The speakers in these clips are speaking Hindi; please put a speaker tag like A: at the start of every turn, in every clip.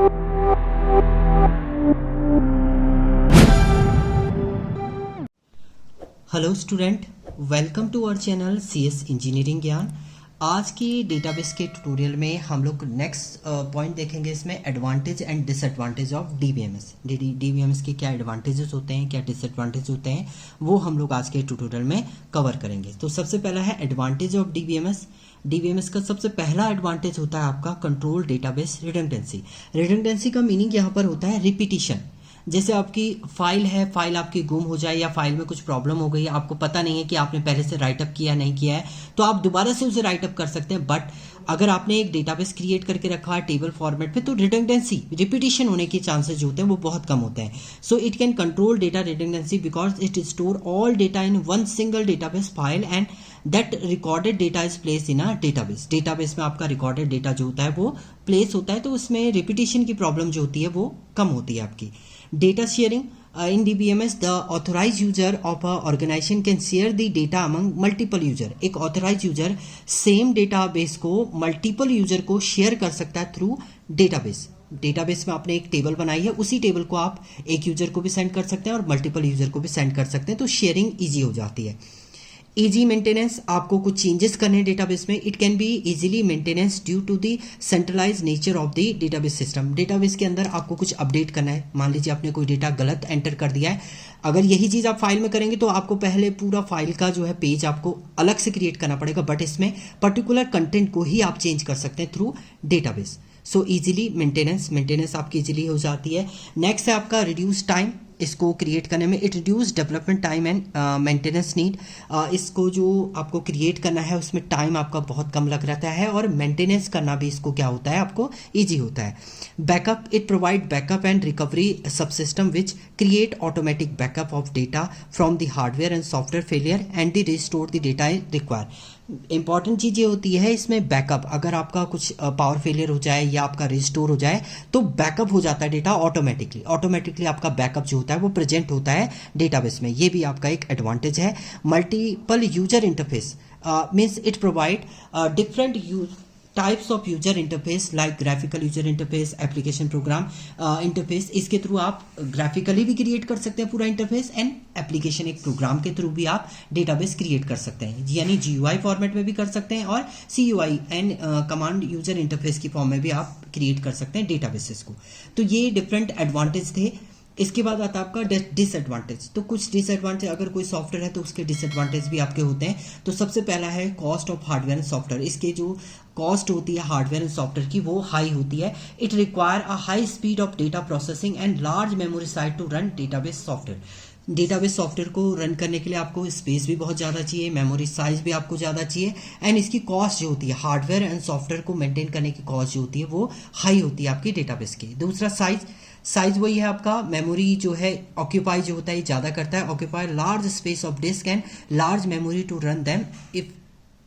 A: Hello student, welcome to our channel CS engineering Gyan. आज की डेटाबेस के ट्यूटोरियल में हम लोग नेक्स्ट पॉइंट देखेंगे, इसमें advantage and disadvantage of DBMS. DBMS के क्या एडवांटेजेस होते हैं, क्या डिसएडवांटेज होते हैं, वो हम लोग आज के ट्यूटोरियल में कवर करेंगे। तो सबसे पहला है एडवांटेज ऑफ डीबीएमएस। डीबीएमएस का सबसे पहला एडवांटेज होता है आपका कंट्रोल डेटाबेस रिडंडेंसी। रिडंडेंसी का मीनिंग यहाँ पर होता है रिपीटिशन। जैसे आपकी फाइल है, फाइल आपकी गुम हो जाए या फाइल में कुछ प्रॉब्लम हो गई, आपको पता नहीं है कि आपने पहले से राइटअप किया नहीं किया है, तो आप दोबारा से उसे राइटअप कर सकते हैं। बट अगर आपने एक डेटाबेस क्रिएट करके रखा है टेबल फॉर्मेट पे, तो रिडंडेंसी, रिपीटिशन होने के चांसेस जो होते हैं वो बहुत कम होते हैं। So it can control data redundancy because it store all data in one single database file and that recorded data is place in a database. Database में आपका रिकॉर्डेड डेटा जो होता है वो प्लेस होता है, तो उसमें रिपीटिशन की प्रॉब्लम जो होती है वो कम होती है आपकी। Data sharing in DBMS, the authorized user of a organization can share the data among multiple user. एक authorized user same database को multiple user को share कर सकता है through database. डेटाबेस में आपने एक टेबल बनाई है, उसी टेबल को आप एक यूजर को भी सेंड कर सकते हैं और मल्टीपल यूजर को भी सेंड कर सकते हैं, तो शेयरिंग ईजी हो जाती है। इजी मेंटेनेंस, आपको कुछ चेंजेस करने हैं डेटाबेस में, it can be easily maintenance due to the centralize nature of the database system. Database के अंदर आपको कुछ अपडेट करना है, मान लीजिए आपने कोई डेटा गलत एंटर कर दिया है, अगर यही चीज़ आप फाइल में करेंगे तो आपको पहले पूरा फाइल का जो है पेज आपको अलग से क्रिएट करना पड़ेगा, बट इसमें पर्टिकुलर कंटेंट को ही आप चेंज कर सकते हैं through database. So easily maintenance आपकी इजीली हो जाती है। नेक्स्ट है आपका रिड्यूस टाइम, इसको क्रिएट करने में it reduce development time and maintenance need. इसको जो आपको क्रिएट करना है उसमें टाइम आपका बहुत कम लग रहता है और मेंटेनेंस करना भी इसको क्या होता है आपको ईजी होता है। Backup, it provide backup and recovery subsystem which create automatic backup of data from the hardware and software failure and the restore the data require. Important चीज़ ये होती है इसमें बैकअप, अगर आपका कुछ पावर फेलियर हो जाए या आपका रिस्टोर हो जाए तो बैकअप हो जाता है डेटा ऑटोमेटिकली आपका बैकअप जो होता है वो प्रेजेंट होता है डेटाबेस में, ये भी आपका एक एडवांटेज है। Multiple user interface means it provide different types of user interface like graphical user interface, application program interface. इसके थ्रू आप ग्राफिकली भी क्रिएट कर सकते हैं पूरा इंटरफेस एंड एप्लीकेशन एक प्रोग्राम के थ्रू भी आप डेटाबेस क्रिएट कर सकते हैं, यानी GUI फॉर्मेट में भी कर सकते हैं और CUI and command user interface की फॉर्म में भी आप क्रिएट कर सकते हैं डेटाबेसेस को। तो ये डिफरेंट एडवांटेज थे। इसके बाद आता है आपका डिसएडवांटेज। तो कुछ डिसएडवांटेज, अगर कोई सॉफ्टवेयर है तो उसके डिसएडवांटेज भी आपके होते हैं। तो सबसे पहला है cost of hardware and software. इसके जो कॉस्ट होती है हार्डवेयर एंड सॉफ्टवेयर की वो हाई होती है। It require a high speed of data processing and large memory size to run database software. Database software को रन करने के लिए आपको स्पेस भी बहुत ज़्यादा चाहिए, मेमोरी साइज भी आपको ज़्यादा चाहिए एंड इसकी कॉस्ट जो होती है हार्डवेयर एंड सॉफ्टवेयर को मेंटेन करने की कॉस्ट जो होती है वो हाई होती है आपकी डेटाबेस की। दूसरा साइज वही है आपका, मेमोरी जो है ऑक्यूपाई जो होता है ये ज़्यादा करता है, occupy large space of disk and large memory to run them if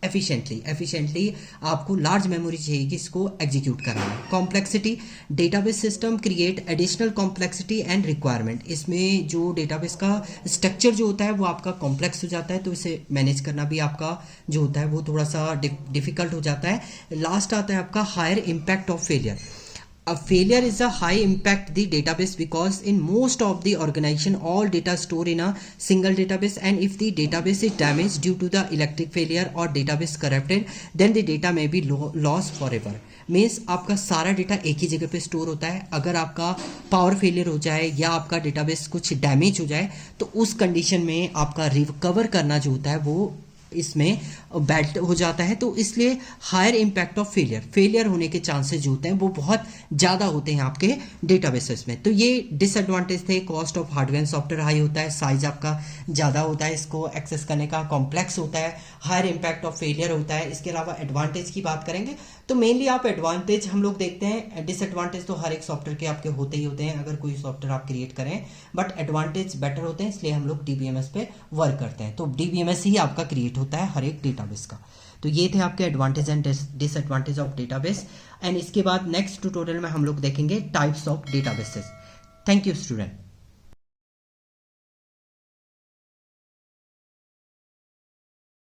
A: efficiently आपको लार्ज मेमोरी चाहिए कि इसको एग्जीक्यूट करना है। Complexity, database system create additional complexity and requirement. इसमें जो डेटाबेस का स्ट्रक्चर जो होता है वो आपका कॉम्प्लेक्स हो जाता है, तो इसे मैनेज करना भी आपका जो होता है वो थोड़ा सा डिफिकल्ट हो जाता है। लास्ट आता है आपका higher impact of failure. A failure is a high impact the database because in most of the organization all data stored in a single database, and if the database is damaged due to the electric failure or database corrupted then the data may be lost forever. Means आपका सारा डेटा एक ही जगह पे स्टोर होता है, अगर आपका पावर फेलियर हो जाए या आपका डेटाबेस कुछ डैमेज हो जाए तो उस कंडीशन में आपका रिकवर करना जो होता है वो इसमें बैड हो जाता है। तो इसलिए हायर इम्पैक्ट ऑफ फेलियर होने के चांसेस जो होते हैं वो बहुत ज़्यादा होते हैं आपके डेटाबेसेस में। तो ये डिसएडवांटेज थे। Cost of hardware and software high होता है, साइज आपका ज़्यादा होता है इसको एक्सेस करने का, कॉम्प्लेक्स होता है, हायर इम्पैक्ट ऑफ फेलियर होता है। इसके अलावा एडवांटेज की बात करेंगे तो मेनली आप एडवांटेज हम लोग देखते हैं, डिसएडवांटेज तो हर एक सॉफ्टवेयर के आपके होते ही होते हैं अगर कोई सॉफ्टवेयर आप क्रिएट करें, बट एडवांटेज बेटर होते हैं, इसलिए हम लोग DBMS पे वर्क करते हैं। तो DBMS ही आपका क्रिएट होता है हर एक डेटाबेस का। तो ये थे आपके advantage and disadvantage of database. And इसके बाद नेक्स्ट ट्यूटोरियल में हम लोग देखेंगे types of databases. Thank you student.